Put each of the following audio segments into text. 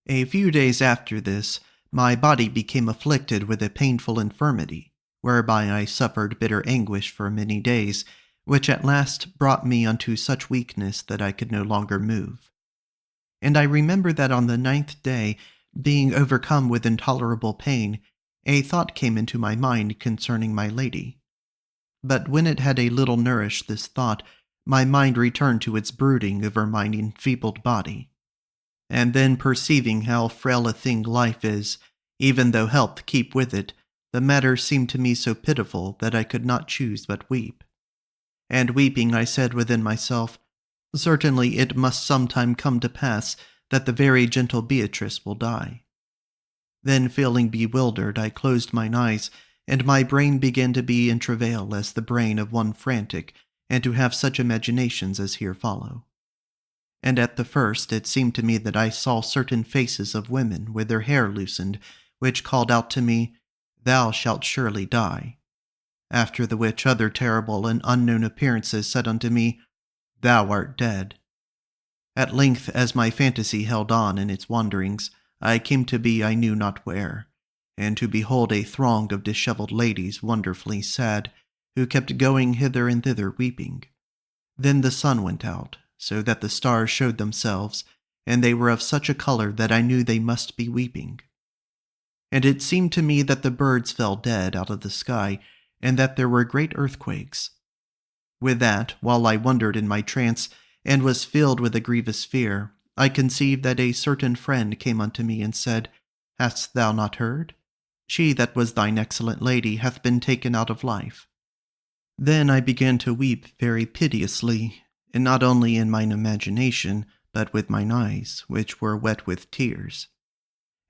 A few days after this, my body became afflicted with a painful infirmity, whereby I suffered bitter anguish for many days, which at last brought me unto such weakness that I could no longer move. And I remember that on the 9th day, being overcome with intolerable pain, a thought came into my mind concerning my lady. But when it had a little nourished this thought, my mind returned to its brooding over mine enfeebled body. And then perceiving how frail a thing life is, even though health keep with it, the matter seemed to me so pitiful that I could not choose but weep. And weeping, I said within myself, certainly it must sometime come to pass that the very gentle Beatrice will die. Then feeling bewildered, I closed mine eyes, and my brain began to be in travail as the brain of one frantic, and to have such imaginations as here follow. And at the first it seemed to me that I saw certain faces of women with their hair loosened, which called out to me, "Thou shalt surely die." After the which other terrible and unknown appearances said unto me, "Thou art dead." At length, as my fantasy held on in its wanderings, I came to be I knew not where, and to behold a throng of dishevelled ladies wonderfully sad, who kept going hither and thither weeping. Then the sun went out, so that the stars showed themselves, and they were of such a color that I knew they must be weeping. And it seemed to me that the birds fell dead out of the sky, and that there were great earthquakes. With that, while I wondered in my trance, and was filled with a grievous fear, I conceived that a certain friend came unto me and said, "Hast thou not heard? She that was thine excellent lady hath been taken out of life." Then I began to weep very piteously, and not only in mine imagination, but with mine eyes, which were wet with tears.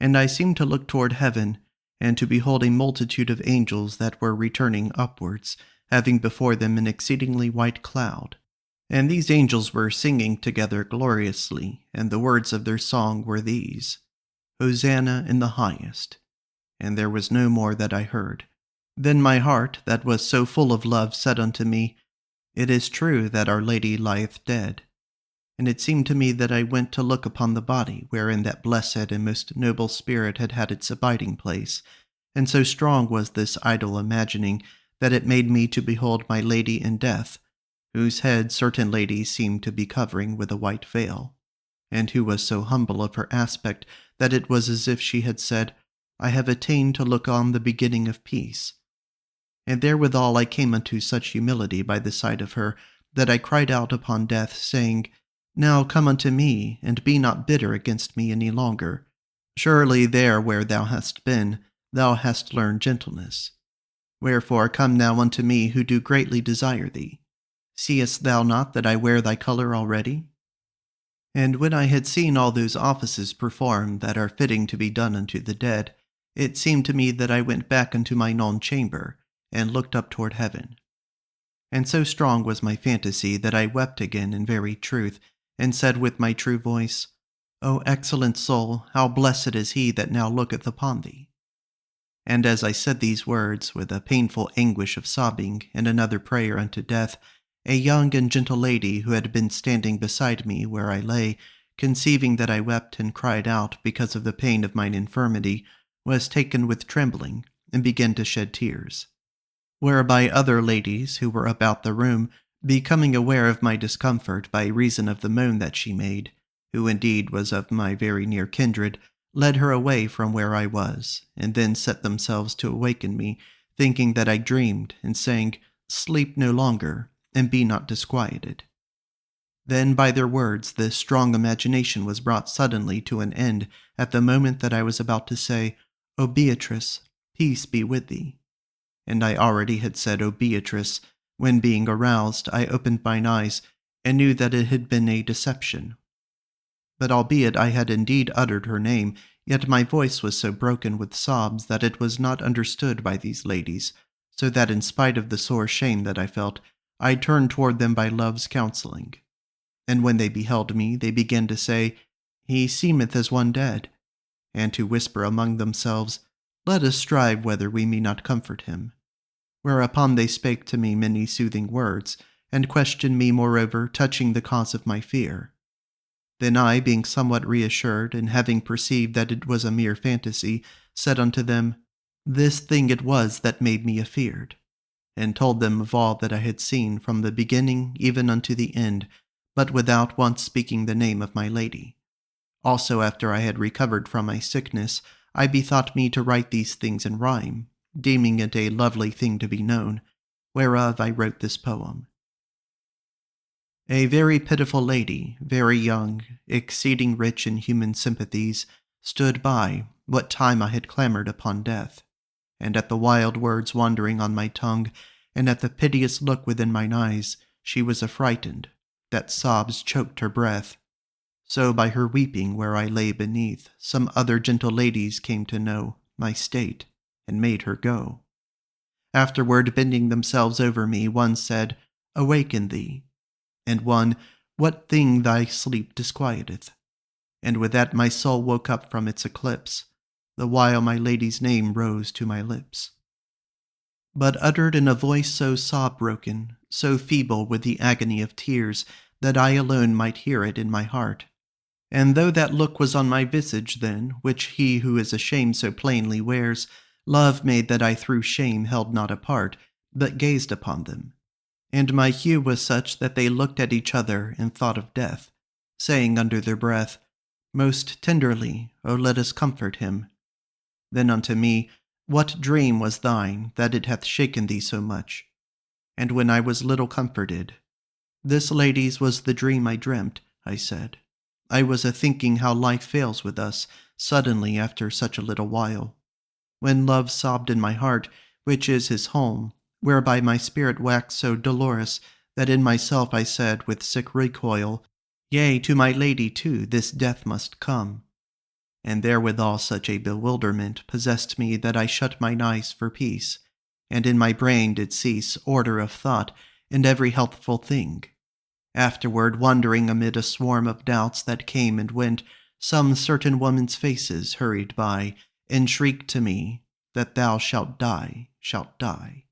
And I seemed to look toward heaven, and to behold a multitude of angels that were returning upwards, having before them an exceedingly white cloud. And these angels were singing together gloriously, and the words of their song were these, "Hosanna in the highest." And there was no more that I heard. Then my heart, that was so full of love, said unto me, "It is true that Our Lady lieth dead." And it seemed to me that I went to look upon the body wherein that blessed and most noble spirit had had its abiding place, and so strong was this idle imagining that it made me to behold my lady in death, whose head certain ladies seemed to be covering with a white veil, and who was so humble of her aspect that it was as if she had said, "I have attained to look on the beginning of peace." And therewithal I came unto such humility by the sight of her, that I cried out upon death, saying, "Now come unto me, and be not bitter against me any longer. Surely there where thou hast been, thou hast learned gentleness. Wherefore come now unto me who do greatly desire thee. Seest thou not that I wear thy colour already?" And when I had seen all those offices performed that are fitting to be done unto the dead, it seemed to me that I went back unto mine own chamber, and looked up toward heaven. And so strong was my fantasy that I wept again in very truth, and said with my true voice, "O excellent soul, how blessed is he that now looketh upon thee." And as I said these words, with a painful anguish of sobbing, and another prayer unto death, a young and gentle lady who had been standing beside me where I lay, conceiving that I wept and cried out because of the pain of mine infirmity, was taken with trembling, and began to shed tears. Whereby other ladies who were about the room, becoming aware of my discomfort by reason of the moan that she made, who indeed was of my very near kindred, led her away from where I was, and then set themselves to awaken me, thinking that I dreamed, and saying, "Sleep no longer, and be not disquieted." Then by their words this strong imagination was brought suddenly to an end at the moment that I was about to say, "O Beatrice, peace be with thee." And I already had said, "O Beatrice," when being aroused, I opened mine eyes, and knew that it had been a deception. But albeit I had indeed uttered her name, yet my voice was so broken with sobs that it was not understood by these ladies, so that in spite of the sore shame that I felt, I turned toward them by love's counselling. And when they beheld me, they began to say, "He seemeth as one dead," and to whisper among themselves, "Let us strive whether we may not comfort him." Whereupon they spake to me many soothing words, and questioned me moreover touching the cause of my fear. Then I, being somewhat reassured, and having perceived that it was a mere fantasy, said unto them, This thing it was that made me afeard, and told them of all that I had seen from the beginning even unto the end, but without once speaking the name of my lady. Also after I had recovered from my sickness, I bethought me to write these things in rhyme, deeming it a lovely thing to be known, whereof I wrote this poem. A very pitiful lady, very young, exceeding rich in human sympathies, stood by, what time I had clamoured upon death, and at the wild words wandering on my tongue, and at the piteous look within mine eyes, she was affrighted, that sobs choked her breath. So by her weeping where I lay beneath, some other gentle ladies came to know my state, and made her go. Afterward, bending themselves over me, one said, Awaken thee, and one, What thing thy sleep disquieteth? And with that my soul woke up from its eclipse, the while my lady's name rose to my lips. But uttered in a voice so sob-broken, so feeble with the agony of tears, that I alone might hear it in my heart. And though that look was on my visage then, which he who is ashamed so plainly wears, love made that I through shame held not apart, but gazed upon them. And my hue was such that they looked at each other and thought of death, saying under their breath, Most tenderly, O let us comfort him. Then unto me, What dream was thine, that it hath shaken thee so much? And when I was little comforted, This, ladies, was the dream I dreamt, I said. I was a-thinking how life fails with us, suddenly after such a little while. When love sobbed in my heart, which is his home, whereby my spirit waxed so dolorous, that in myself I said with sick recoil, Yea, to my lady too this death must come. And therewithal such a bewilderment possessed me that I shut mine eyes for peace, and in my brain did cease order of thought and every healthful thing. Afterward, wandering amid a swarm of doubts that came and went, some certain women's faces hurried by, and shrieked to me, that thou shalt die, shalt die.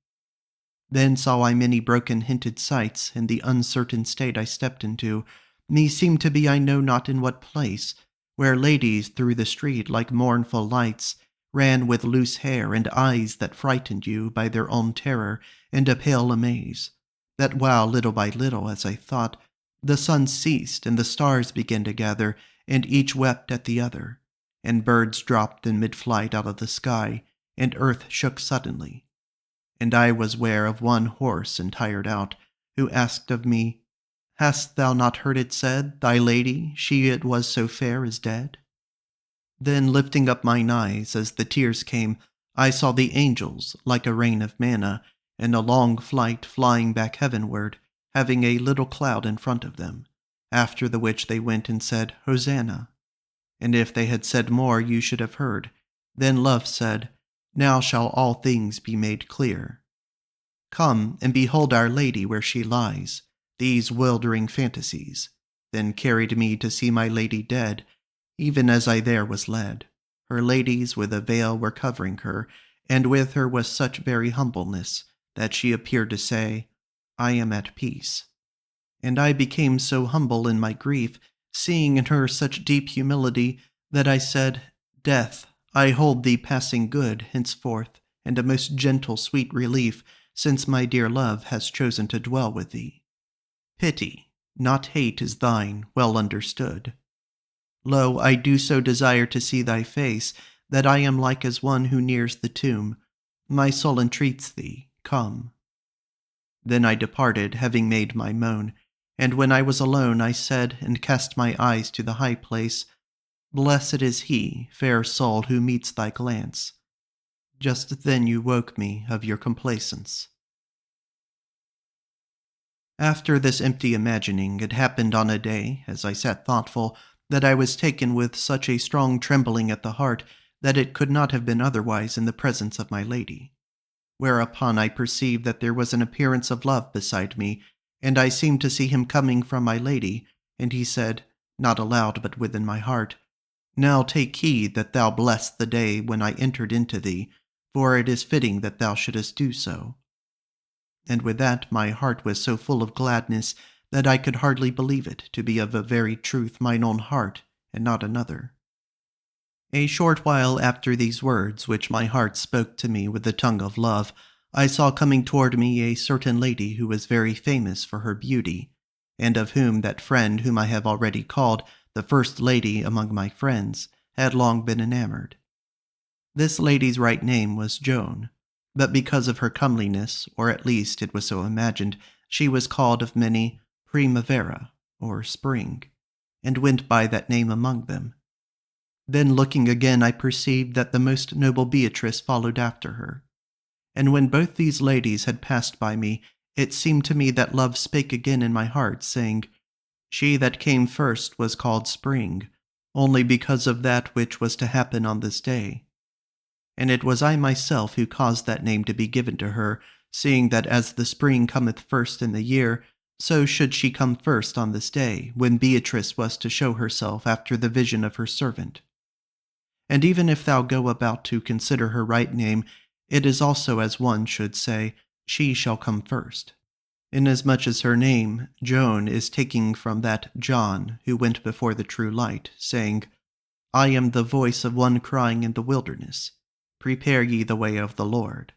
Then saw I many broken hinted sights, in the uncertain state I stepped into, me seemed to be I know not in what place, where ladies through the street like mournful lights ran with loose hair and eyes that frightened you by their own terror and a pale amaze, that while little by little, as I thought, the sun ceased and the stars began to gather, and each wept at the other, and birds dropped in mid-flight out of the sky, and earth shook suddenly. And I was ware of one hoarse and tired out, who asked of me, Hast thou not heard it said, thy lady, she it was so fair, is dead? Then lifting up mine eyes, as the tears came, I saw the angels, like a rain of manna, in a long flight flying back heavenward, having a little cloud in front of them, after the which they went and said, Hosanna. And if they had said more, you should have heard. Then love said, Now shall all things be made clear. Come and behold our lady where she lies, these wildering fantasies. Then carried me to see my lady dead, even as I there was led. Her ladies with a veil were covering her, and with her was such very humbleness, that she appeared to say, I am at peace. And I became so humble in my grief, seeing in her such deep humility, that I said, Death, I hold thee passing good henceforth, and a most gentle sweet relief, since my dear love has chosen to dwell with thee. Pity, not hate, is thine, well understood. Lo, I do so desire to see thy face, that I am like as one who nears the tomb. My soul entreats thee, come. Then I departed, having made my moan, and when I was alone I said, and cast my eyes to the high place, Blessed is he, fair soul, who meets thy glance. Just then you woke me of your complacence. After this empty imagining, it happened on a day, as I sat thoughtful, that I was taken with such a strong trembling at the heart that it could not have been otherwise in the presence of my lady. Whereupon I perceived that there was an appearance of love beside me, and I seemed to see him coming from my lady, and he said, not aloud but within my heart, Now take heed that thou bless the day when I entered into thee, for it is fitting that thou shouldest do so. And with that my heart was so full of gladness that I could hardly believe it to be of a very truth mine own heart, and not another. A short while after these words, which my heart spoke to me with the tongue of love, I saw coming toward me a certain lady who was very famous for her beauty, and of whom that friend whom I have already called the first lady among my friends had long been enamored. This lady's right name was Joan, but because of her comeliness, or at least it was so imagined, she was called of many Primavera, or Spring, and went by that name among them. Then looking again, I perceived that the most noble Beatrice followed after her. And when both these ladies had passed by me, it seemed to me that love spake again in my heart, saying, She that came first was called Spring, only because of that which was to happen on this day. And it was I myself who caused that name to be given to her, seeing that as the spring cometh first in the year, so should she come first on this day, when Beatrice was to show herself after the vision of her servant. And even if thou go about to consider her right name, it is also as one should say, She shall come first, inasmuch as her name, Joan, is taking from that John who went before the true light, saying, I am the voice of one crying in the wilderness, Prepare ye the way of the Lord.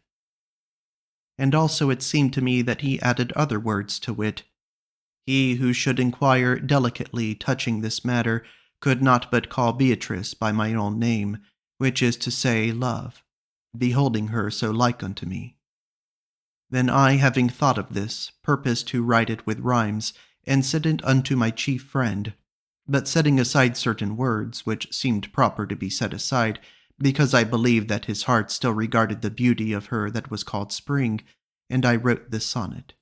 And also it seemed to me that he added other words, to wit, He who should inquire delicately touching this matter could not but call Beatrice by my own name, which is to say, love, beholding her so like unto me. Then I, having thought of this, purposed to write it with rhymes, and sent it unto my chief friend, but setting aside certain words, which seemed proper to be set aside, because I believed that his heart still regarded the beauty of her that was called Spring, and I wrote this sonnet.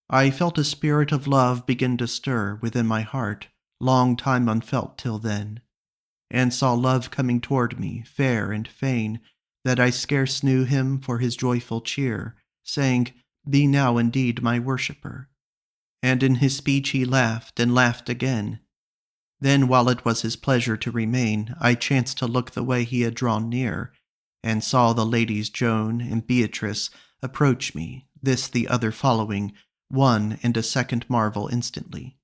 I felt a spirit of love begin to stir within my heart, long time unfelt till then, and saw love coming toward me, fair and fain, that I scarce knew him for his joyful cheer, saying, Be now indeed my worshipper. And in his speech he laughed, and laughed again. Then, while it was his pleasure to remain, I chanced to look the way he had drawn near, and saw the ladies Joan and Beatrice approach me, this the other following, one and a second marvel instantly.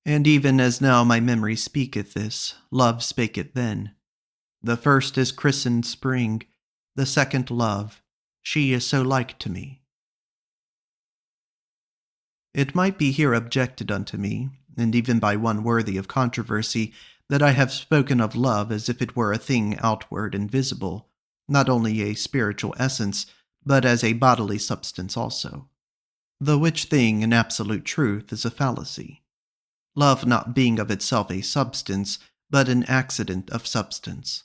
And even as now my memory speaketh this, love spake it then. The first is christened Spring, the second Love, she is so like to me. It might be here objected unto me, and even by one worthy of controversy, that I have spoken of love as if it were a thing outward and visible, not only a spiritual essence, but as a bodily substance also. The which thing, in absolute truth, is a fallacy. Love not being of itself a substance, but an accident of substance.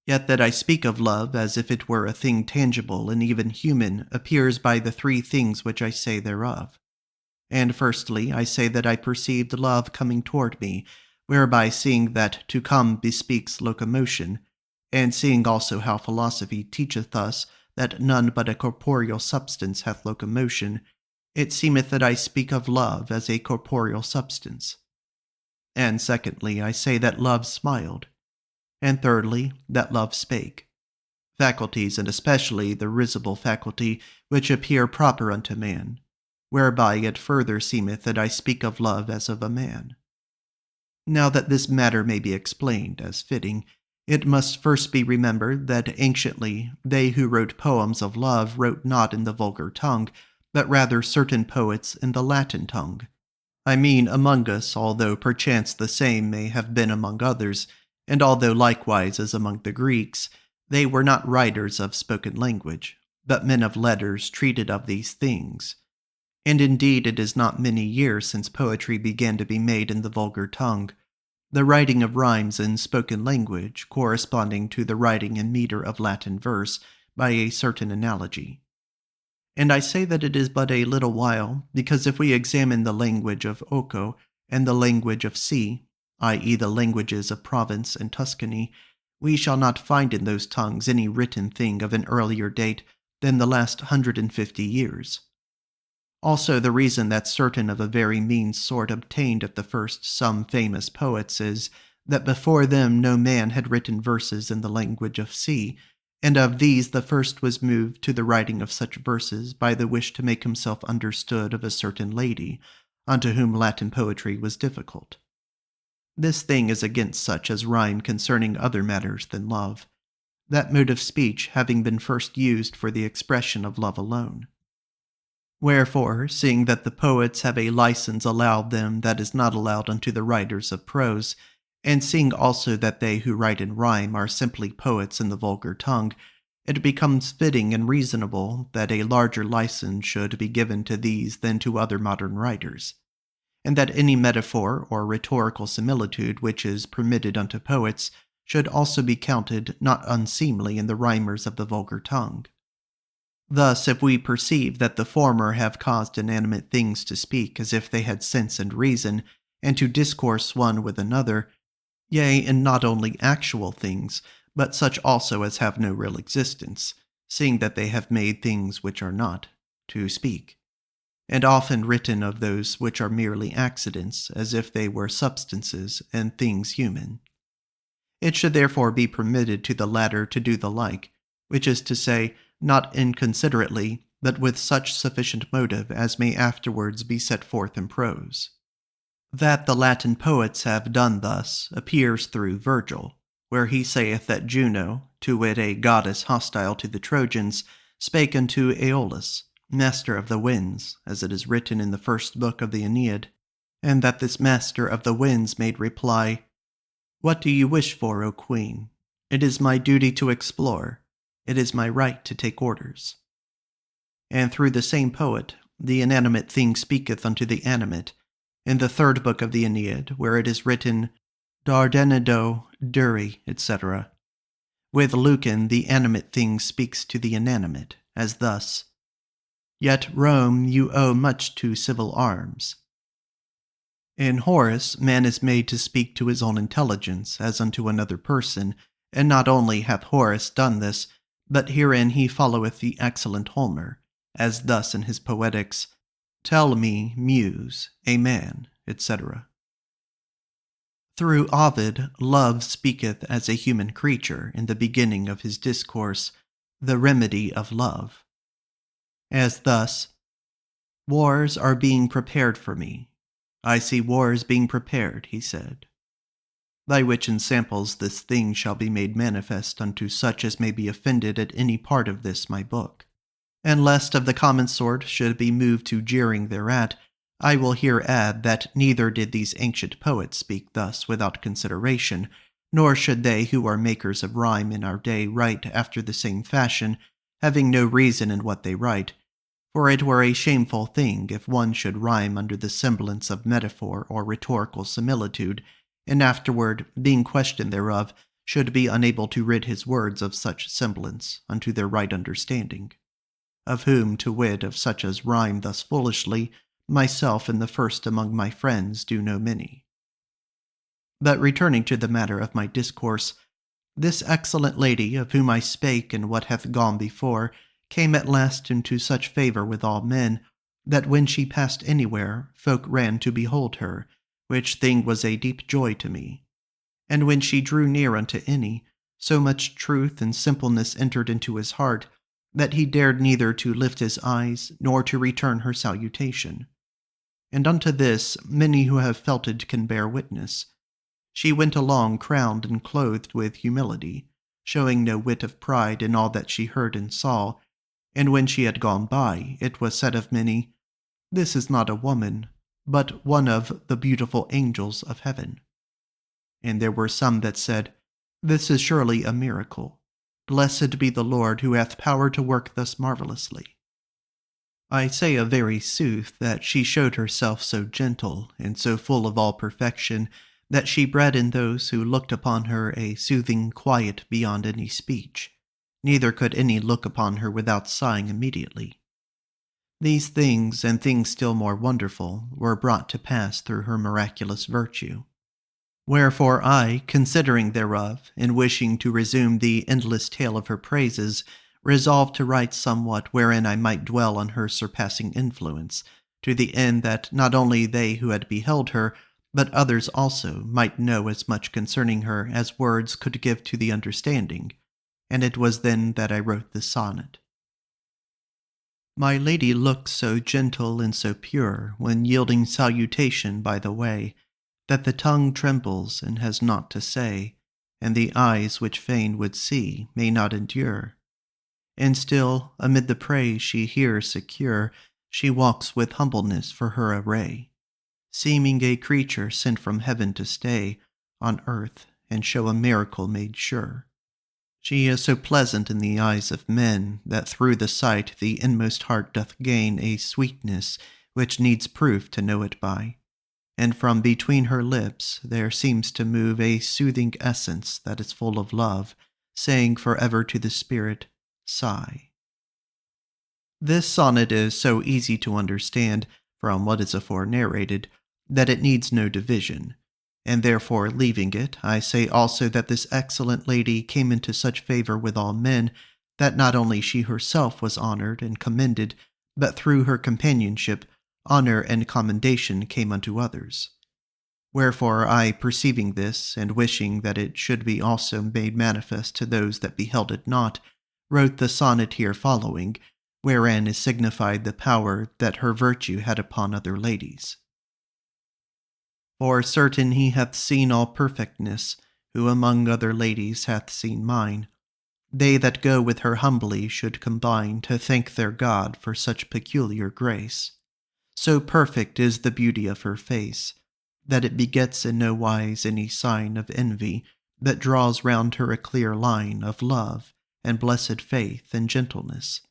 Yet that I speak of love as if it were a thing tangible and even human appears by the three things which I say thereof. And firstly, I say that I perceived love coming toward me, whereby seeing that to come bespeaks locomotion, and seeing also how philosophy teacheth us that none but a corporeal substance hath locomotion, it seemeth that I speak of love as a corporeal substance. And secondly, I say that love smiled. And thirdly, that love spake. Faculties, and especially the risible faculty, which appear proper unto man, whereby it further seemeth that I speak of love as of a man. Now that this matter may be explained as fitting, it must first be remembered that anciently they who wrote poems of love wrote not in the vulgar tongue, but rather certain poets in the Latin tongue. I mean among us, although perchance the same may have been among others, and although likewise as among the Greeks, they were not writers of spoken language, but men of letters treated of these things. And indeed it is not many years since poetry began to be made in the vulgar tongue, the writing of rhymes in spoken language corresponding to the writing in meter of Latin verse by a certain analogy. And I say that it is but a little while, because if we examine the language of Oco and the language of C, i.e. the languages of Provence and Tuscany, we shall not find in those tongues any written thing of an earlier date than the last 150 years. Also the reason that certain of a very mean sort obtained at the first some famous poets is, that before them no man had written verses in the language of C, And of these the first was moved to the writing of such verses by the wish to make himself understood of a certain lady, unto whom Latin poetry was difficult. This thing is against such as rhyme concerning other matters than love, that mode of speech having been first used for the expression of love alone. Wherefore, seeing that the poets have a license allowed them that is not allowed unto the writers of prose, and seeing also that they who write in rhyme are simply poets in the vulgar tongue, it becomes fitting and reasonable that a larger license should be given to these than to other modern writers, and that any metaphor or rhetorical similitude which is permitted unto poets should also be counted not unseemly in the rhymers of the vulgar tongue. Thus, if we perceive that the former have caused inanimate things to speak as if they had sense and reason, and to discourse one with another, yea, and not only actual things, but such also as have no real existence, seeing that they have made things which are not, to speak, and often written of those which are merely accidents, as if they were substances and things human. It should therefore be permitted to the latter to do the like, which is to say, not inconsiderately, but with such sufficient motive as may afterwards be set forth in prose. That the Latin poets have done thus appears through Virgil, where he saith that Juno, to wit a goddess hostile to the Trojans, spake unto Aeolus, master of the winds, as it is written in the first book of the Aeneid, and that this master of the winds made reply, "What do you wish for, O queen? It is my duty to explore. It is my right to take orders." And through the same poet, the inanimate thing speaketh unto the animate, in the third book of the Aeneid, where it is written, Dardenido, Duri, etc. With Lucan, the animate thing speaks to the inanimate, as thus, "Yet Rome you owe much to civil arms." In Horace, man is made to speak to his own intelligence, as unto another person, and not only hath Horace done this, but herein he followeth the excellent Homer, as thus in his Poetics, "Tell me, Muse, a man," etc. Through Ovid, love speaketh as a human creature in the beginning of his discourse, the remedy of love. As thus, "Wars are being prepared for me. I see wars being prepared," he said. By which ensamples this thing shall be made manifest unto such as may be offended at any part of this my book. And lest of the common sort should be moved to jeering thereat, I will here add that neither did these ancient poets speak thus without consideration, nor should they who are makers of rhyme in our day write after the same fashion, having no reason in what they write, for it were a shameful thing if one should rhyme under the semblance of metaphor or rhetorical similitude, and afterward, being questioned thereof, should be unable to rid his words of such semblance unto their right understanding. Of whom, to wit, of such as rhyme thus foolishly, myself and the first among my friends do know many. But returning to the matter of my discourse, this excellent lady of whom I spake in what hath gone before, came at last into such favour with all men, that when she passed anywhere, folk ran to behold her, which thing was a deep joy to me. And when she drew near unto any, so much truth and simpleness entered into his heart, that he dared neither to lift his eyes, nor to return her salutation. And unto this many who have felt it can bear witness. She went along crowned and clothed with humility, showing no whit of pride in all that she heard and saw, and when she had gone by, it was said of many, "This is not a woman, but one of the beautiful angels of heaven." And there were some that said, "This is surely a miracle. Blessed be the Lord who hath power to work thus marvelously." I say of very sooth that she showed herself so gentle and so full of all perfection that she bred in those who looked upon her a soothing quiet beyond any speech, neither could any look upon her without sighing immediately. These things, and things still more wonderful, were brought to pass through her miraculous virtue. Wherefore I, considering thereof, and wishing to resume the endless tale of her praises, resolved to write somewhat wherein I might dwell on her surpassing influence, to the end that not only they who had beheld her, but others also might know as much concerning her as words could give to the understanding, and it was then that I wrote this sonnet. My lady looks so gentle and so pure, when yielding salutation by the way, that the tongue trembles and has naught to say, and the eyes which fain would see may not endure. And still, amid the praise she hears secure, she walks with humbleness for her array, seeming a creature sent from heaven to stay on earth and show a miracle made sure. She is so pleasant in the eyes of men, that through the sight the inmost heart doth gain a sweetness which needs proof to know it by. And from between her lips there seems to move a soothing essence that is full of love, saying forever to the spirit, sigh. This sonnet is so easy to understand, from what is afore narrated, that it needs no division. And therefore, leaving it, I say also that this excellent lady came into such favor with all men, that not only she herself was honored and commended, but through her companionship, honor and commendation came unto others. Wherefore I, perceiving this, and wishing that it should be also made manifest to those that beheld it not, wrote the sonnet here following, wherein is signified the power that her virtue had upon other ladies. For certain he hath seen all perfectness, who among other ladies hath seen mine. They that go with her humbly should combine to thank their God for such peculiar grace. So perfect is the beauty of her face, that it begets in no wise any sign of envy, but draws round her a clear line of love and blessed faith and gentleness.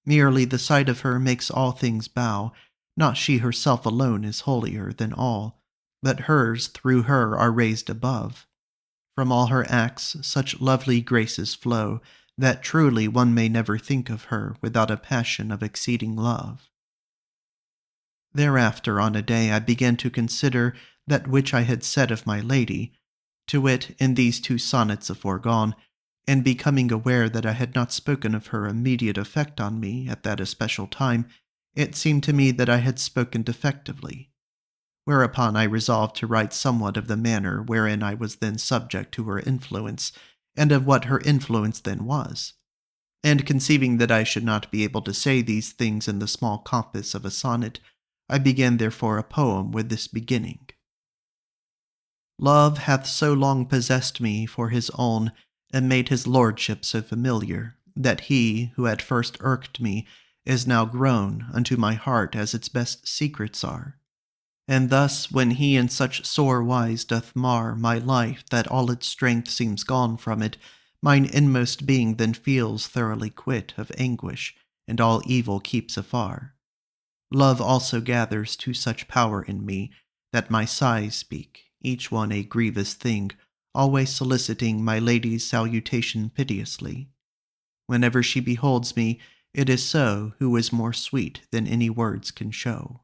Merely the sight of her makes all things bow, not she herself alone is holier than all, but hers through her are raised above. From all her acts such lovely graces flow, that truly one may never think of her without a passion of exceeding love. Thereafter on a day I began to consider that which I had said of my lady, to wit, in these two sonnets aforegone, and becoming aware that I had not spoken of her immediate effect on me at that especial time, it seemed to me that I had spoken defectively. Whereupon I resolved to write somewhat of the manner wherein I was then subject to her influence, and of what her influence then was. And conceiving that I should not be able to say these things in the small compass of a sonnet, I began therefore a poem with this beginning. Love hath so long possessed me for his own, and made his lordship so familiar, that he, who at first irked me, is now grown unto my heart as its best secrets are. And thus, when he in such sore wise doth mar my life that all its strength seems gone from it, mine inmost being then feels thoroughly quit of anguish, and all evil keeps afar. Love also gathers to such power in me, that my sighs speak, each one a grievous thing, always soliciting my lady's salutation piteously. Whenever she beholds me, it is so who is more sweet than any words can show.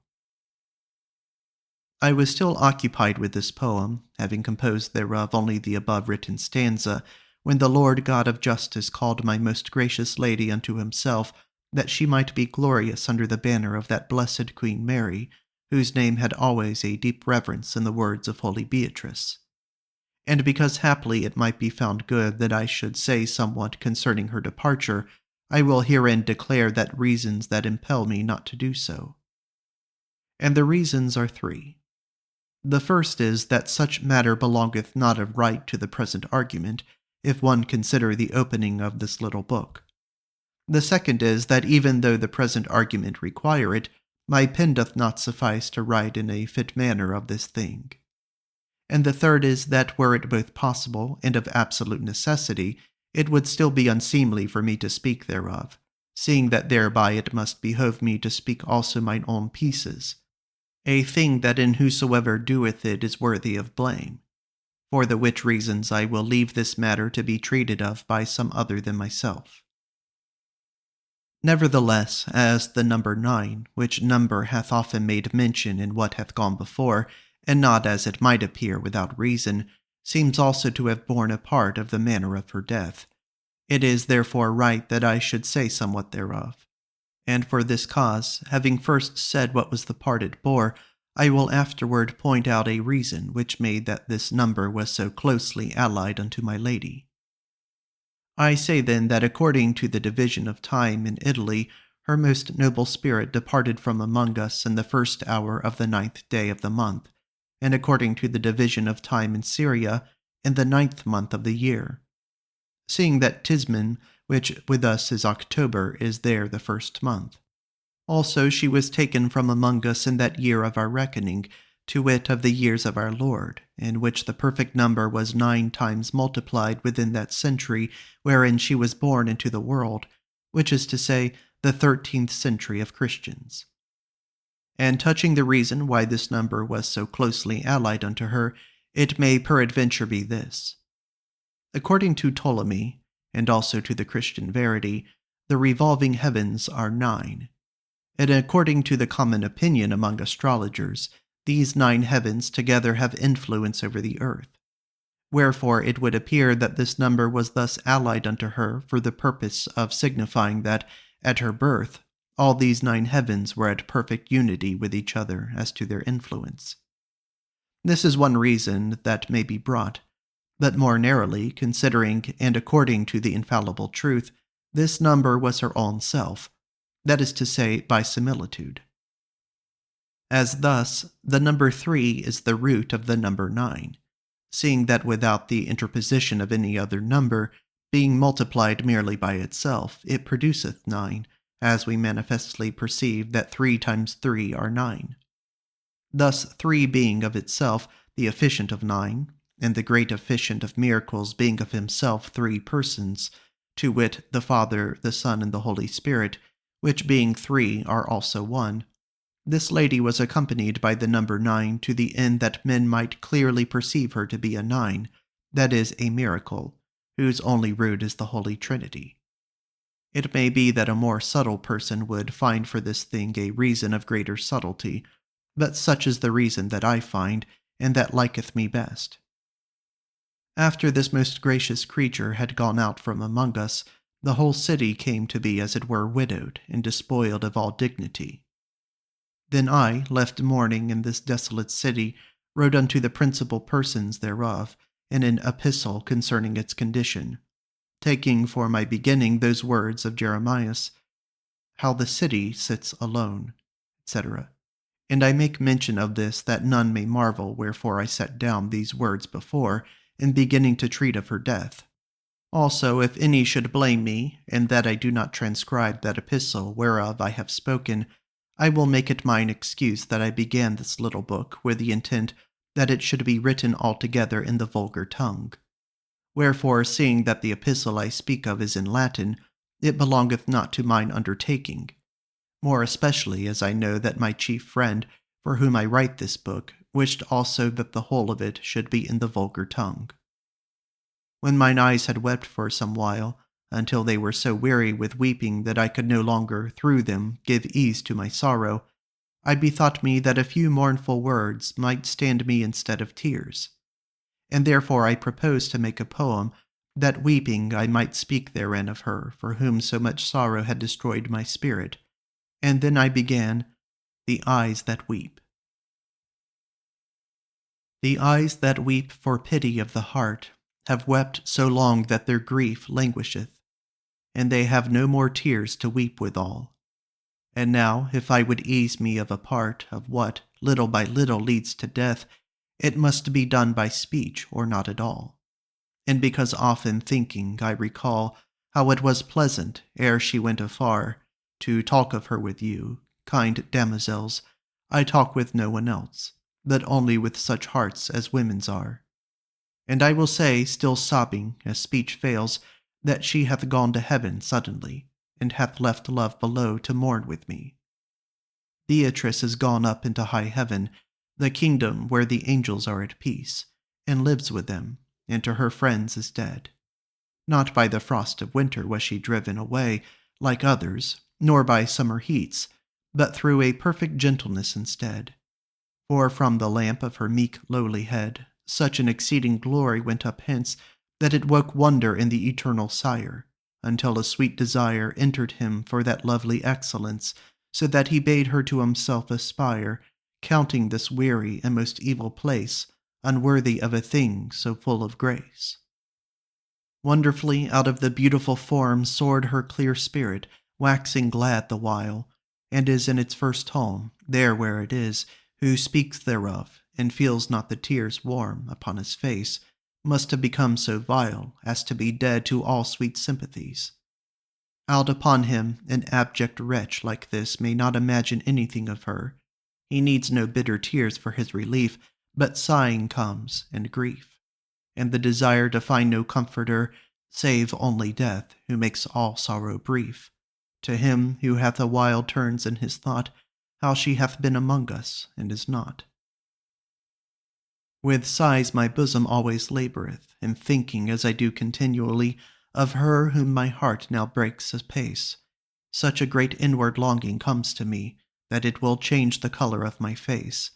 I was still occupied with this poem, having composed thereof only the above written stanza, when the Lord God of justice called my most gracious lady unto himself, that she might be glorious under the banner of that blessed Queen Mary, whose name had always a deep reverence in the words of holy Beatrice. And because haply it might be found good that I should say somewhat concerning her departure, I will herein declare that reasons that impel me not to do so. And the reasons are three. The first is that such matter belongeth not of right to the present argument, if one consider the opening of this little book. The second is that even though the present argument require it, my pen doth not suffice to write in a fit manner of this thing. And the third is that were it both possible and of absolute necessity, it would still be unseemly for me to speak thereof, seeing that thereby it must behove me to speak also mine own pieces, a thing that in whosoever doeth it is worthy of blame. For the which reasons I will leave this matter to be treated of by some other than myself. Nevertheless, as the number 9, which number hath often made mention in what hath gone before, and not as it might appear without reason, seems also to have borne a part of the manner of her death, it is therefore right that I should say somewhat thereof. And for this cause, having first said what was the part it bore, I will afterward point out a reason which made that this number was so closely allied unto my lady. I say then that according to the division of time in Italy, her most noble spirit departed from among us in the first hour of the 9th day of the month, and according to the division of time in Syria, in the 9th month of the year. Seeing that Tisman, which with us is October, is there the first month. Also she was taken from among us in that year of our reckoning, to wit of the years of our Lord, in which the perfect number was 9 times multiplied within that century wherein she was born into the world, which is to say, the 13th century of Christians. And touching the reason why this number was so closely allied unto her, it may peradventure be this. According to Ptolemy, and also to the Christian verity, the revolving heavens are 9. And according to the common opinion among astrologers, these 9 heavens together have influence over the earth. Wherefore it would appear that this number was thus allied unto her for the purpose of signifying that, at her birth, all these 9 heavens were at perfect unity with each other as to their influence. This is one reason that may be brought, but more narrowly, considering and according to the infallible truth, this number was her own self, that is to say, by similitude. As thus, the number 3 is the root of the number 9, seeing that without the interposition of any other number, being multiplied merely by itself, it produceth 9, as we manifestly perceive that 3 times 3 are 9. Thus 3 being of itself the efficient of 9, and the great efficient of miracles being of himself 3 persons, to wit, the Father, the Son, and the Holy Spirit, which being 3 are also one, this lady was accompanied by the number 9 to the end that men might clearly perceive her to be a 9, that is, a miracle, whose only root is the Holy Trinity. It may be that a more subtle person would find for this thing a reason of greater subtlety, but such is the reason that I find, and that liketh me best. After this most gracious creature had gone out from among us, the whole city came to be as it were widowed and despoiled of all dignity. Then I, left mourning in this desolate city, wrote unto the principal persons thereof, in an epistle concerning its condition, taking for my beginning those words of Jeremias, how the city sits alone, etc. And I make mention of this that none may marvel wherefore I set down these words before, in beginning to treat of her death. Also, if any should blame me, in that I do not transcribe that epistle whereof I have spoken, I will make it mine excuse that I began this little book with the intent that it should be written altogether in the vulgar tongue. Wherefore, seeing that the epistle I speak of is in Latin, it belongeth not to mine undertaking, more especially as I know that my chief friend, for whom I write this book, wished also that the whole of it should be in the vulgar tongue. When mine eyes had wept for some while, until they were so weary with weeping that I could no longer, through them, give ease to my sorrow, I bethought me that a few mournful words might stand me instead of tears. And therefore I proposed to make a poem, that weeping I might speak therein of her, for whom so much sorrow had destroyed my spirit. And then I began, The Eyes That Weep. The eyes that weep for pity of the heart have wept so long that their grief languisheth, and they have no more tears to weep withal. And now, if I would ease me of a part of what, little by little, leads to death, it must be done by speech or not at all. And because often thinking I recall how it was pleasant, ere she went afar, to talk of her with you, kind damosels, I talk with no one else, but only with such hearts as women's are. And I will say, still sobbing, as speech fails, that she hath gone to heaven suddenly, and hath left love below to mourn with me. Beatrice is gone up into high heaven, the kingdom where the angels are at peace, and lives with them, and to her friends is dead. Not by the frost of winter was she driven away, like others, nor by summer heats, but through a perfect gentleness instead. For from the lamp of her meek lowly head, such an exceeding glory went up hence, that it woke wonder in the eternal Sire, until a sweet desire entered him for that lovely excellence, so that he bade her to himself aspire, counting this weary and most evil place unworthy of a thing so full of grace. Wonderfully out of the beautiful form soared her clear spirit, waxing glad the while, and is in its first home, there where it is, who speaks thereof, and feels not the tears warm upon his face, must have become so vile as to be dead to all sweet sympathies. Out upon him, an abject wretch like this may not imagine anything of her. He needs no bitter tears for his relief, but sighing comes, and grief, and the desire to find no comforter, save only death, who makes all sorrow brief. To him who hath a while turns in his thought, how she hath been among us, and is not. With sighs my bosom always laboureth, in thinking, as I do continually, of her whom my heart now breaks apace. Such a great inward longing comes to me, that it will change the colour of my face.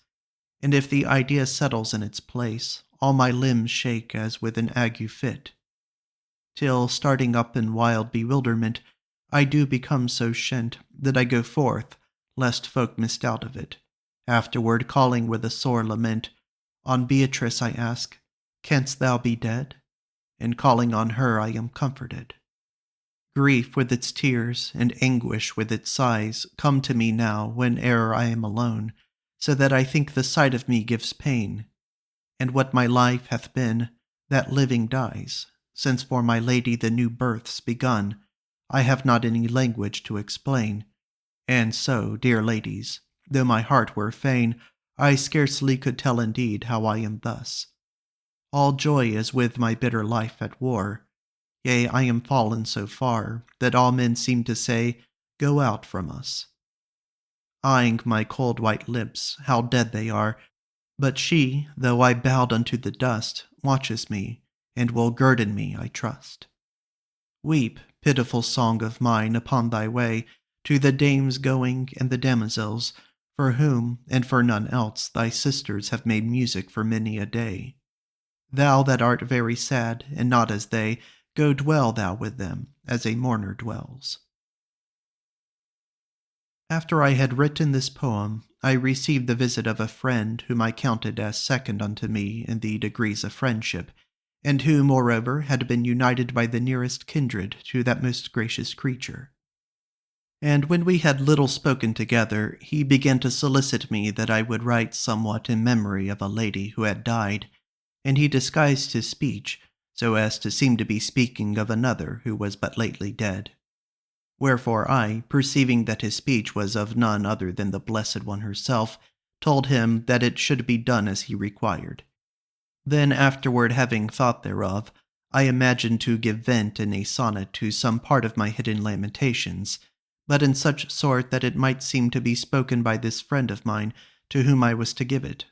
And if the idea settles in its place, all my limbs shake as with an ague fit, till, starting up in wild bewilderment, I do become so shent that I go forth, lest folk misdoubt of it. Afterward, calling with a sore lament, on Beatrice I ask, canst thou be dead? And calling on her I am comforted. Grief with its tears, and anguish with its sighs, come to me now whene'er I am alone, so that I think the sight of me gives pain. And what my life hath been, that living dies, since for my lady the new birth's begun, I have not any language to explain. And so, dear ladies, though my heart were fain, I scarcely could tell indeed how I am thus. All joy is with my bitter life at war. Yea, I am fallen so far, that all men seem to say, go out from us. Eyeing my cold white lips, how dead they are, but she, though I bowed unto the dust, watches me, and will guerdon me, I trust. Weep, pitiful song of mine, upon thy way, to the dames going and the damosels, for whom, and for none else, thy sisters have made music for many a day. Thou that art very sad, and not as they, go dwell thou with them, as a mourner dwells. After I had written this poem, I received the visit of a friend whom I counted as second unto me in the degrees of friendship, and who, moreover, had been united by the nearest kindred to that most gracious creature. And when we had little spoken together, he began to solicit me that I would write somewhat in memory of a lady who had died, and he disguised his speech, so as to seem to be speaking of another who was but lately dead. Wherefore I, perceiving that his speech was of none other than the Blessed One herself, told him that it should be done as he required. Then afterward, having thought thereof, I imagined to give vent in a sonnet to some part of my hidden lamentations, but in such sort that it might seem to be spoken by this friend of mine to whom I was to give it.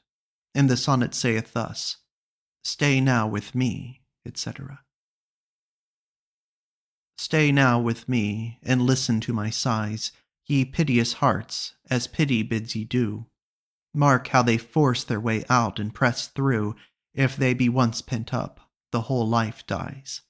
And the sonnet saith thus, Stay now with me, etc. Stay now with me, and listen to my sighs, ye piteous hearts, as pity bids ye do. Mark how they force their way out and press through. If they be once pent up, the whole life dies.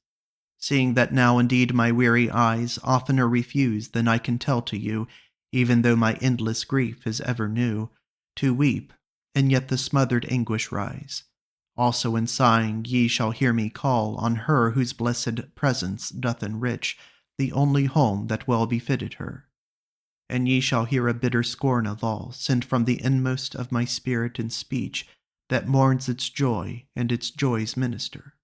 Seeing that now indeed my weary eyes oftener refuse than I can tell to you, even though my endless grief is ever new, to weep, and yet the smothered anguish rise. Also in sighing ye shall hear me call on her whose blessed presence doth enrich the only home that well befitted her. And ye shall hear a bitter scorn of all, sent from the inmost of my spirit and speech, that mourns its joy and its joy's minister.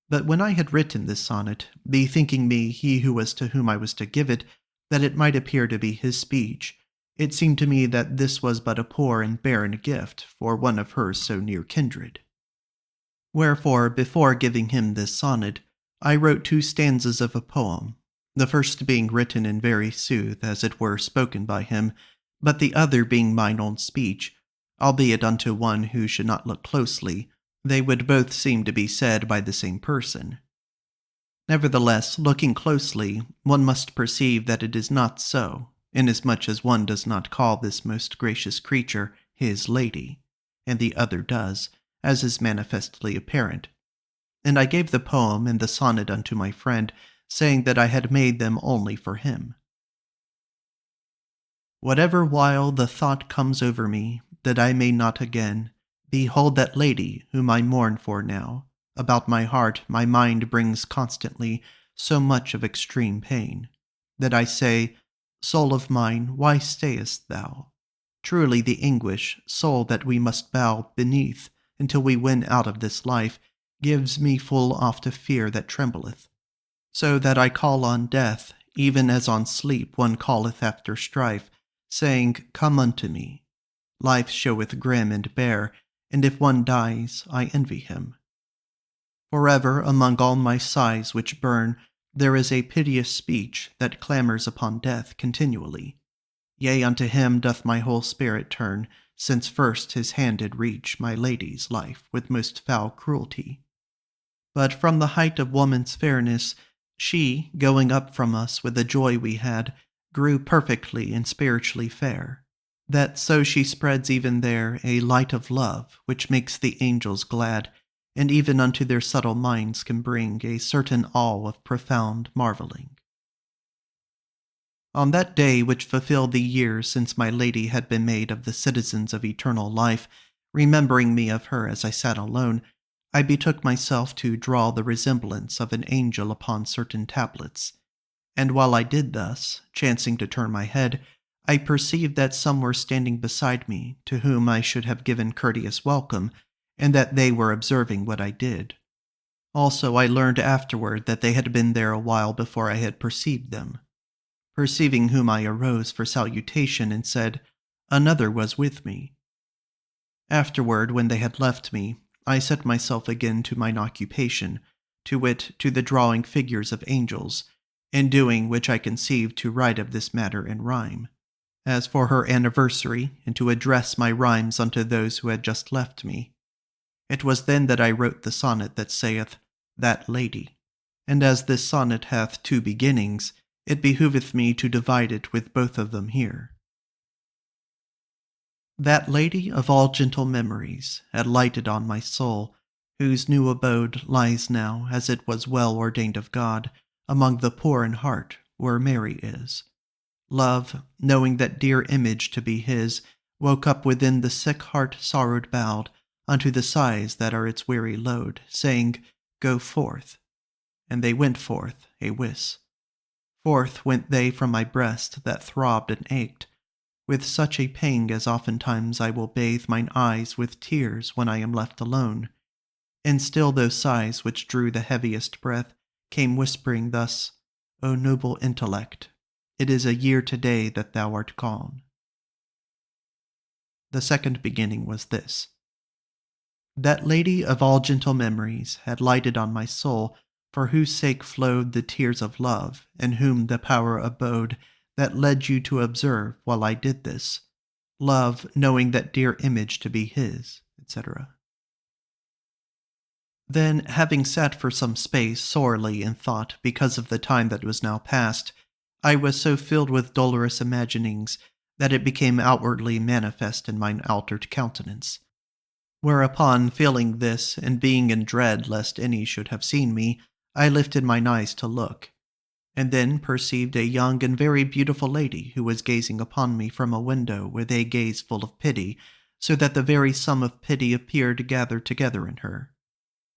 But when I had written this sonnet, bethinking me he who was to whom I was to give it, that it might appear to be his speech, it seemed to me that this was but a poor and barren gift for one of her so near kindred. Wherefore, before giving him this sonnet, I wrote 2 stanzas of a poem, the first being written in very sooth, as it were spoken by him, but the other being mine own speech, albeit unto one who should not look closely, they would both seem to be said by the same person. Nevertheless, looking closely, one must perceive that it is not so, inasmuch as one does not call this most gracious creature his lady, and the other does, as is manifestly apparent. And I gave the poem and the sonnet unto my friend, saying that I had made them only for him. Whatever while the thought comes over me, that I may not again behold that lady whom I mourn for now, About my heart my mind brings constantly so much of extreme pain, that I say, Soul of mine, why stayest thou? Truly the anguish, soul, that we must bow beneath until we win out of this life, gives me full oft a fear that trembleth, so that I call on death, even as on sleep one calleth after strife, saying, Come unto me. Life showeth grim and bare, and if one dies, I envy him. Forever, among all my sighs which burn, there is a piteous speech that clamours upon death continually. Yea, unto him doth my whole spirit turn, since first his hand did reach my lady's life with most foul cruelty. But from the height of woman's fairness, she, going up from us with the joy we had, grew perfectly and spiritually fair, that so she spreads even there a light of love, which makes the angels glad, and even unto their subtle minds can bring a certain awe of profound marvelling. On that day which fulfilled the years since my lady had been made of the citizens of eternal life, remembering me of her as I sat alone, I betook myself to draw the resemblance of an angel upon certain tablets. And while I did thus, chancing to turn my head, I perceived that some were standing beside me, to whom I should have given courteous welcome, and that they were observing what I did. Also I learned afterward that they had been there a while before I had perceived them. Perceiving whom I arose for salutation and said, Another was with me. Afterward, when they had left me, I set myself again to mine occupation, to wit, to the drawing figures of angels, in doing which I conceived to write of this matter in rhyme. As for her anniversary, and to address my rhymes unto those who had just left me, it was then that I wrote the sonnet that saith, That Lady. And as this sonnet hath two beginnings, it behoveth me to divide it with both of them here. That lady of all gentle memories had lighted on my soul, whose new abode lies now, as it was well ordained of God, among the poor in heart, where Mary is. Love, knowing that dear image to be his, woke up within the sick heart sorrowed bowed, unto the sighs that are its weary load, saying, Go forth. And they went forth, a wis. Forth went they from my breast that throbbed and ached, with such a pang as oftentimes I will bathe mine eyes with tears when I am left alone. And still those sighs which drew the heaviest breath came whispering thus, O noble intellect, it is a year today that thou art gone. The second beginning was this. That lady of all gentle memories had lighted on my soul, for whose sake flowed the tears of love, in whom the power abode that led you to observe while I did this. Love, knowing that dear image to be his, etc. Then, having sat for some space sorely in thought because of the time that was now past, I was so filled with dolorous imaginings that it became outwardly manifest in mine altered countenance. Whereupon, feeling this, and being in dread lest any should have seen me, I lifted mine eyes to look, and then perceived a young and very beautiful lady who was gazing upon me from a window with a gaze full of pity, so that the very sum of pity appeared gathered together in her.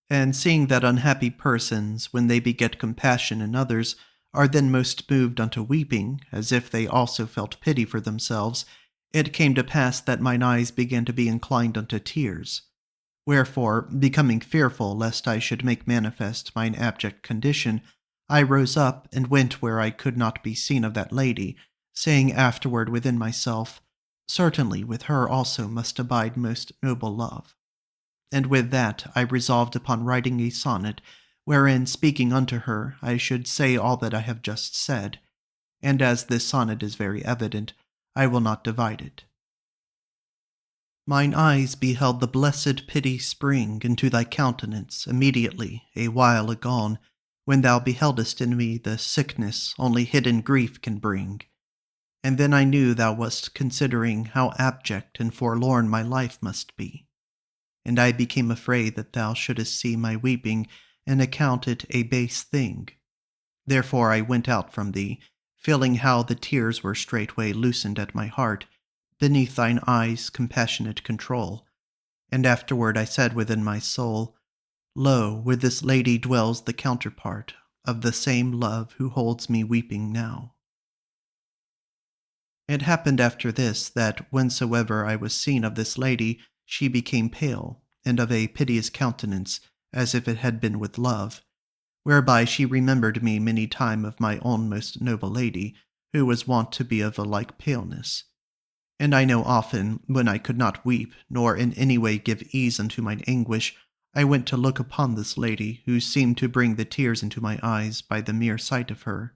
And seeing that unhappy persons, when they beget compassion in others, are then most moved unto weeping, as if they also felt pity for themselves, it came to pass that mine eyes began to be inclined unto tears. Wherefore, becoming fearful lest I should make manifest mine abject condition, I rose up and went where I could not be seen of that lady, saying afterward within myself, Certainly with her also must abide most noble love. And with that I resolved upon writing a sonnet, wherein, speaking unto her, I should say all that I have just said, and as this sonnet is very evident, I will not divide it. Mine eyes beheld the blessed pity spring into thy countenance immediately, a while agone, when thou beheldest in me the sickness only hidden grief can bring. And then I knew thou wast considering how abject and forlorn my life must be. And I became afraid that thou shouldest see my weeping and account it a base thing. Therefore I went out from thee, feeling how the tears were straightway loosened at my heart, beneath thine eyes' compassionate control. And afterward I said within my soul, Lo, with this lady dwells the counterpart of the same love who holds me weeping now. It happened after this that whensoever I was seen of this lady, she became pale, and of a piteous countenance, as if it had been with love, whereby she remembered me many time of my own most noble lady, who was wont to be of a like paleness. And I know often, when I could not weep, nor in any way give ease unto mine anguish, I went to look upon this lady, who seemed to bring the tears into my eyes by the mere sight of her.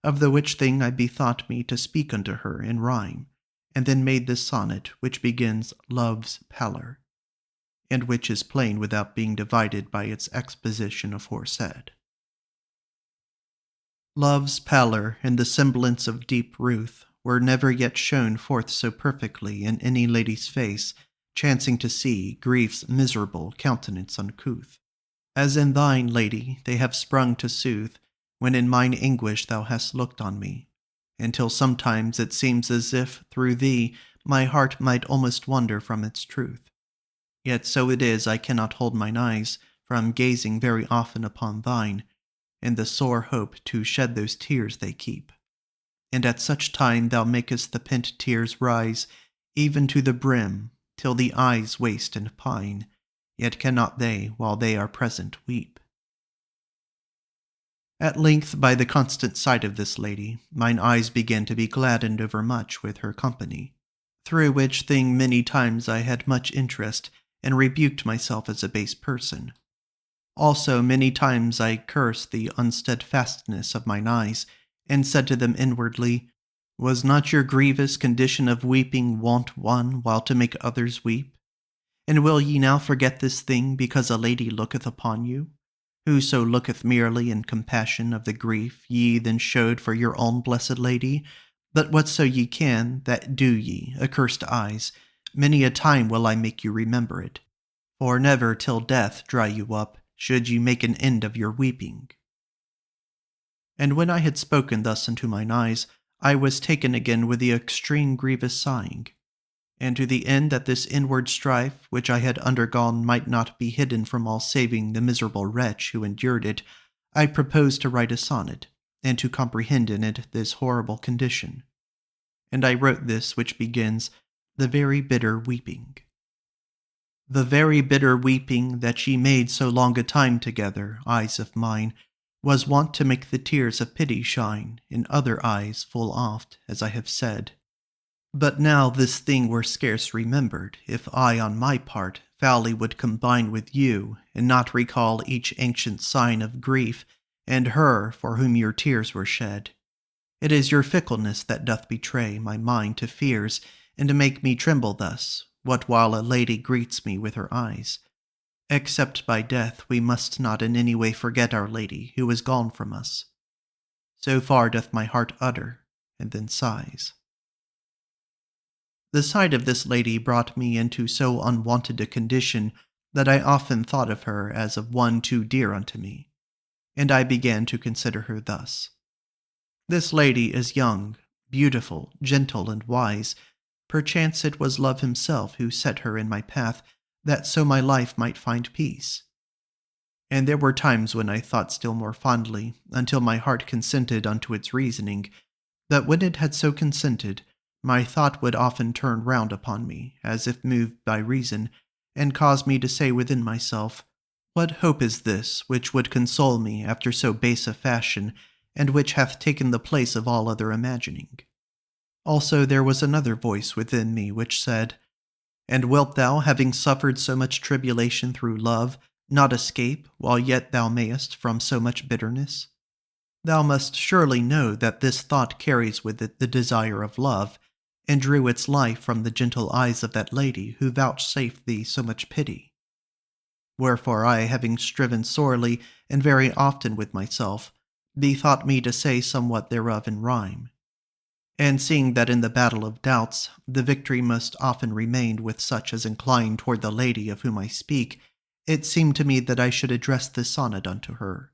Of the which thing I bethought me to speak unto her in rhyme, and then made this sonnet, which begins Love's Pallor, and which is plain without being divided by its exposition aforesaid. Love's pallor and the semblance of deep ruth were never yet shown forth so perfectly in any lady's face, chancing to see grief's miserable countenance uncouth. As in thine, lady, they have sprung to soothe, when in mine anguish thou hast looked on me, until sometimes it seems as if, through thee, my heart might almost wander from its truth. Yet so it is I cannot hold mine eyes from gazing very often upon thine, in the sore hope to shed those tears they keep. And at such time thou makest the pent tears rise, even to the brim, till the eyes waste and pine, yet cannot they, while they are present, weep. At length, by the constant sight of this lady, mine eyes began to be gladdened overmuch with her company, through which thing many times I had much interest, and rebuked myself as a base person. Also many times I cursed the unsteadfastness of mine eyes, and said to them inwardly, Was not your grievous condition of weeping wont one while to make others weep? And will ye now forget this thing because a lady looketh upon you? Whoso looketh merely in compassion of the grief ye then showed for your own blessed lady, but whatso ye can, that do ye, accursed eyes, many a time will I make you remember it. For never till death dry you up, should ye make an end of your weeping. And when I had spoken thus unto mine eyes, I was taken again with the extreme grievous sighing. And to the end that this inward strife which I had undergone might not be hidden from all saving the miserable wretch who endured it, I proposed to write a sonnet, and to comprehend in it this horrible condition. And I wrote this which begins, The very bitter weeping. The very bitter weeping that ye made so long a time together, eyes of mine, was wont to make the tears of pity shine in other eyes full oft, as I have said. But now this thing were scarce remembered, if I on my part foully would combine with you, and not recall each ancient sign of grief, and her for whom your tears were shed. It is your fickleness that doth betray my mind to fears, and to make me tremble thus, what while a lady greets me with her eyes. Except by death we must not in any way forget our lady who is gone from us. So far doth my heart utter, and then sighs. The sight of this lady brought me into so unwonted a condition that I often thought of her as of one too dear unto me, and I began to consider her thus. This lady is young, beautiful, gentle, and wise. Perchance it was love himself who set her in my path, that so my life might find peace. And there were times when I thought still more fondly, until my heart consented unto its reasoning, that when it had so consented, my thought would often turn round upon me, as if moved by reason, and cause me to say within myself, What hope is this which would console me after so base a fashion, and which hath taken the place of all other imagining? Also there was another voice within me which said, And wilt thou, having suffered so much tribulation through love, not escape, while yet thou mayest, from so much bitterness? Thou must surely know that this thought carries with it the desire of love, and drew its life from the gentle eyes of that lady who vouchsafed thee so much pity. Wherefore I, having striven sorely and very often with myself, bethought me to say somewhat thereof in rhyme. And seeing that in the battle of doubts the victory must often remain with such as incline toward the lady of whom I speak, it seemed to me that I should address this sonnet unto her.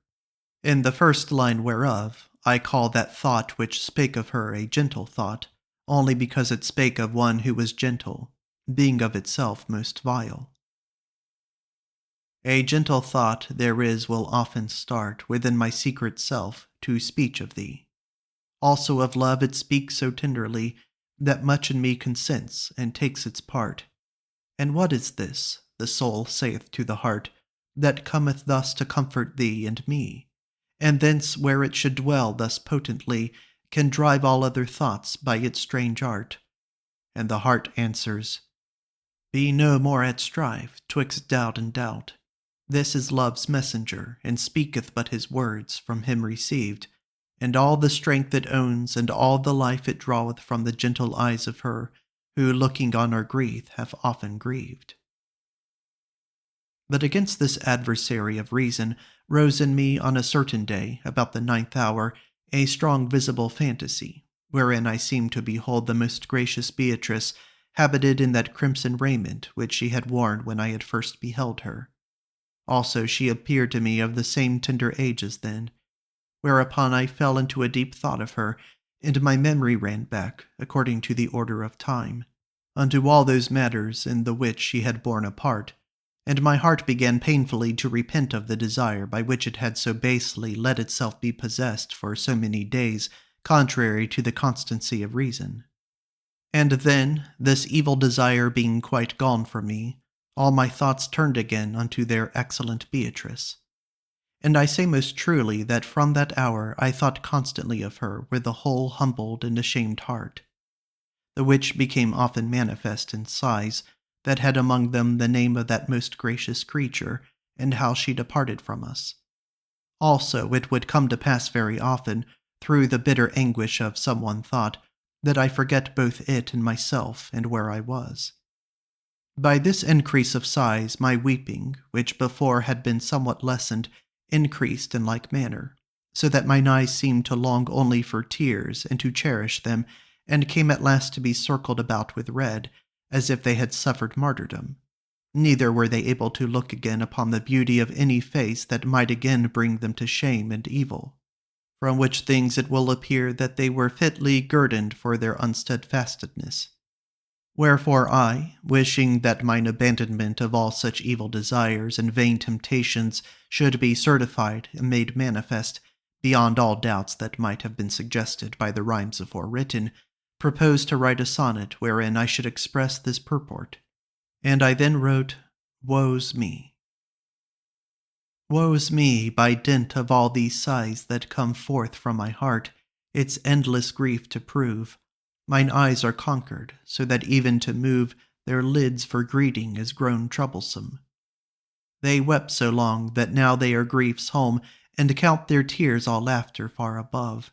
In the first line whereof I call that thought which spake of her a gentle thought, only because it spake of one who was gentle, being of itself most vile. A gentle thought there is will often start within my secret self to speech of thee. Also of love it speaks so tenderly that much in me consents and takes its part. And what is this, the soul saith to the heart, that cometh thus to comfort thee and me? And thence where it should dwell thus potently, can drive all other thoughts by its strange art. And the heart answers, be no more at strife twixt doubt and doubt. This is love's messenger, and speaketh but his words from him received, and all the strength it owns, and all the life it draweth from the gentle eyes of her, who looking on our grief have often grieved. But against this adversary of reason rose in me on a certain day, about the 9th hour, a strong visible fantasy, wherein I seemed to behold the most gracious Beatrice, habited in that crimson raiment which she had worn when I had first beheld her. Also she appeared to me of the same tender age as then, whereupon I fell into a deep thought of her, and my memory ran back, according to the order of time, unto all those matters in the which she had borne a part, and my heart began painfully to repent of the desire by which it had so basely let itself be possessed for so many days, contrary to the constancy of reason. And then, this evil desire being quite gone from me, all my thoughts turned again unto their excellent Beatrice. And I say most truly that from that hour I thought constantly of her with a whole humbled and ashamed heart, the which became often manifest in sighs that had among them the name of that most gracious creature, and how she departed from us. Also it would come to pass very often, through the bitter anguish of some one thought, that I forget both it and myself and where I was. By this increase of sighs my weeping, which before had been somewhat lessened, increased in like manner, so that mine eyes seemed to long only for tears and to cherish them, and came at last to be circled about with red, as if they had suffered martyrdom. Neither were they able to look again upon the beauty of any face that might again bring them to shame and evil, from which things it will appear that they were fitly guerdoned for their unsteadfastness. Wherefore I, wishing that mine abandonment of all such evil desires and vain temptations should be certified and made manifest, beyond all doubts that might have been suggested by the rhymes aforewritten, proposed to write a sonnet wherein I should express this purport. And I then wrote, Woe's me. Woe's me, by dint of all these sighs that come forth from my heart, its endless grief to prove. Mine eyes are conquered, so that even to move their lids for greeting is grown troublesome. They wept so long that now they are grief's home, and count their tears all laughter far above.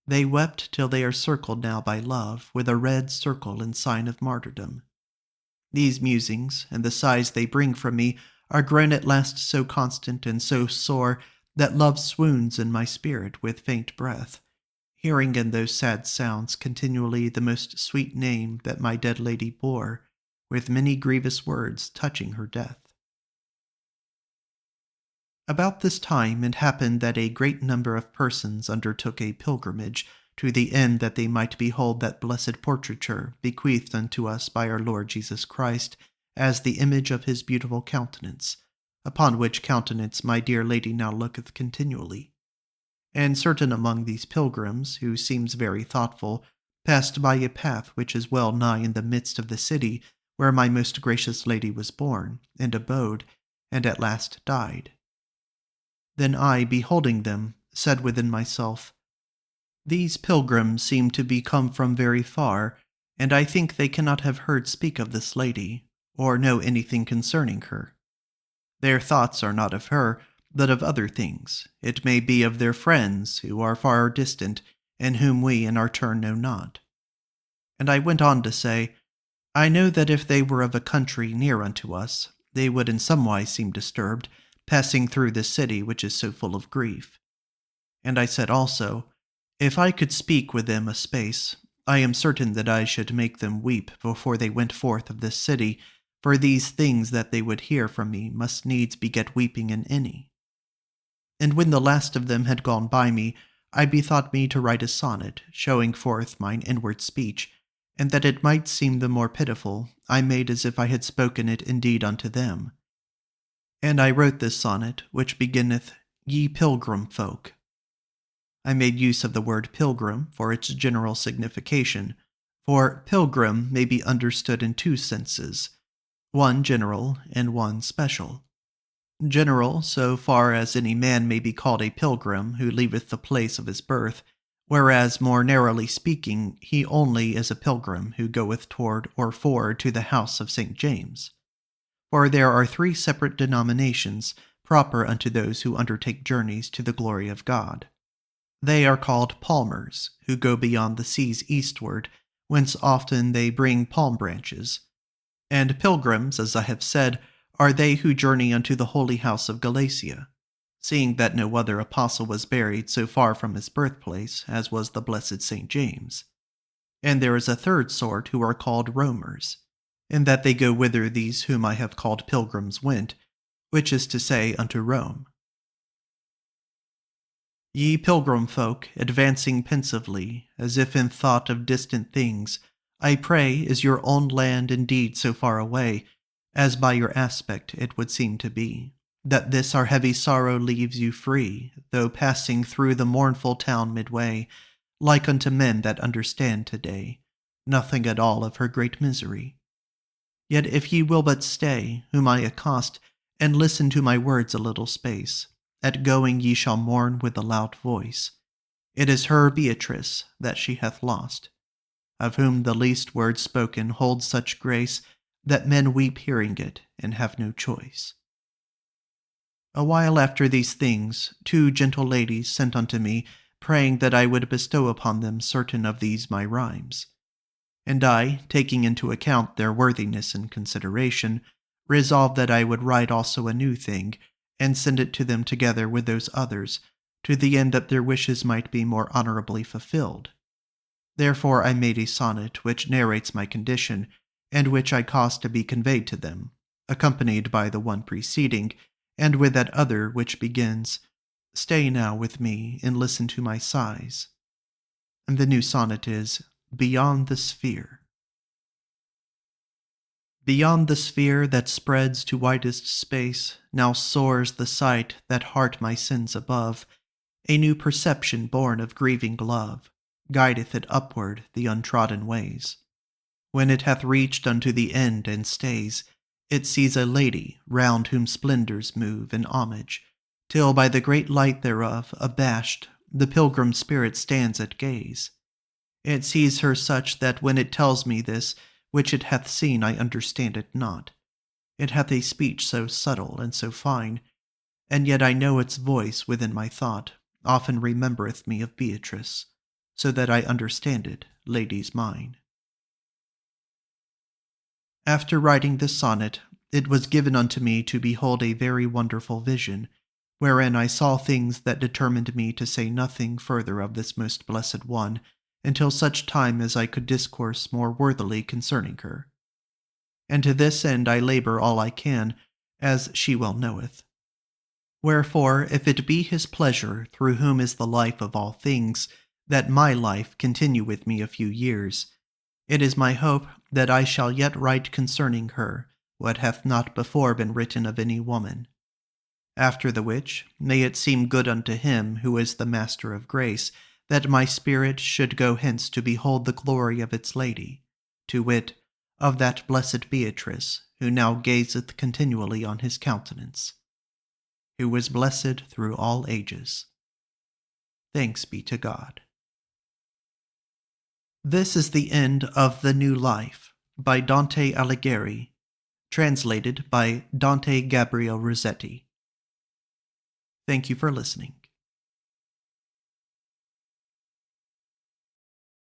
They wept till they are circled now by love, with a red circle in sign of martyrdom. These musings, and the sighs they bring from me, are grown at last so constant and so sore, that love swoons in my spirit with faint breath, hearing in those sad sounds continually the most sweet name that my dead lady bore, with many grievous words touching her death. About this time it happened that a great number of persons undertook a pilgrimage, to the end that they might behold that blessed portraiture bequeathed unto us by our Lord Jesus Christ, as the image of his beautiful countenance, upon which countenance my dear lady now looketh continually. And certain among these pilgrims, who seems very thoughtful, passed by a path which is well nigh in the midst of the city, where my most gracious lady was born, and abode, and at last died. Then I, beholding them, said within myself, These pilgrims seem to be come from very far, and I think they cannot have heard speak of this lady, or know anything concerning her. Their thoughts are not of her, but of other things. It may be of their friends, who are far distant, and whom we in our turn know not. And I went on to say, I know that if they were of a country near unto us, they would in some wise seem disturbed, passing through this city which is so full of grief. And I said also, if I could speak with them a space, I am certain that I should make them weep before they went forth of this city, for these things that they would hear from me must needs beget weeping in any. And when the last of them had gone by me, I bethought me to write a sonnet, showing forth mine inward speech, and that it might seem the more pitiful, I made as if I had spoken it indeed unto them. And I wrote this sonnet, which beginneth, Ye pilgrim folk. I made use of the word pilgrim for its general signification, for pilgrim may be understood in two senses, one general and one special. General, so far as any man may be called a pilgrim who leaveth the place of his birth, whereas more narrowly speaking, he only is a pilgrim who goeth toward or forward to the house of St. James. For there are three separate denominations proper unto those who undertake journeys to the glory of God. They are called palmers, who go beyond the seas eastward, whence often they bring palm branches. And pilgrims, as I have said, are they who journey unto the holy house of Galatia, seeing that no other apostle was buried so far from his birthplace as was the blessed St. James. And there is a third sort who are called roamers, in that they go whither these whom I have called pilgrims went, which is to say unto Rome. Ye pilgrim folk, advancing pensively, as if in thought of distant things, I pray, is your own land indeed so far away, as by your aspect it would seem to be, that this our heavy sorrow leaves you free, though passing through the mournful town midway, like unto men that understand today nothing at all of her great misery? Yet if ye will but stay, whom I accost, and listen to my words a little space, at going ye shall mourn with a loud voice. It is her Beatrice that she hath lost, of whom the least word spoken holds such grace that men weep hearing it and have no choice. A while after these things, two gentle ladies sent unto me, praying that I would bestow upon them certain of these my rhymes. And I, taking into account their worthiness and consideration, resolved that I would write also a new thing, and send it to them together with those others, to the end that their wishes might be more honorably fulfilled. Therefore I made a sonnet which narrates my condition, and which I caused to be conveyed to them, accompanied by the one preceding, and with that other which begins, Stay now with me, and listen to my sighs. And the new sonnet is, Beyond the Sphere. Beyond the sphere that spreads to widest space, now soars the sight that heart my sins above. A new perception born of grieving love guideth it upward the untrodden ways. When it hath reached unto the end and stays, it sees a lady round whom splendors move in homage, till by the great light thereof, abashed, the pilgrim spirit stands at gaze. It sees her such that when it tells me this, which it hath seen, I understand it not. It hath a speech so subtle and so fine, and yet I know its voice within my thought often remembereth me of Beatrice, so that I understand it, ladies mine. After writing this sonnet, it was given unto me to behold a very wonderful vision, wherein I saw things that determined me to say nothing further of this most blessed one, until such time as I could discourse more worthily concerning her. And to this end I labor all I can, as she well knoweth. Wherefore, if it be his pleasure, through whom is the life of all things, that my life continue with me a few years, it is my hope that I shall yet write concerning her what hath not before been written of any woman. After the which, may it seem good unto him who is the master of grace, that my spirit should go hence to behold the glory of its lady, to wit, of that blessed Beatrice, who now gazeth continually on his countenance, who is blessed through all ages. Thanks be to God. This is the end of The New Life by Dante Alighieri, translated by Dante Gabriel Rossetti. Thank you for listening.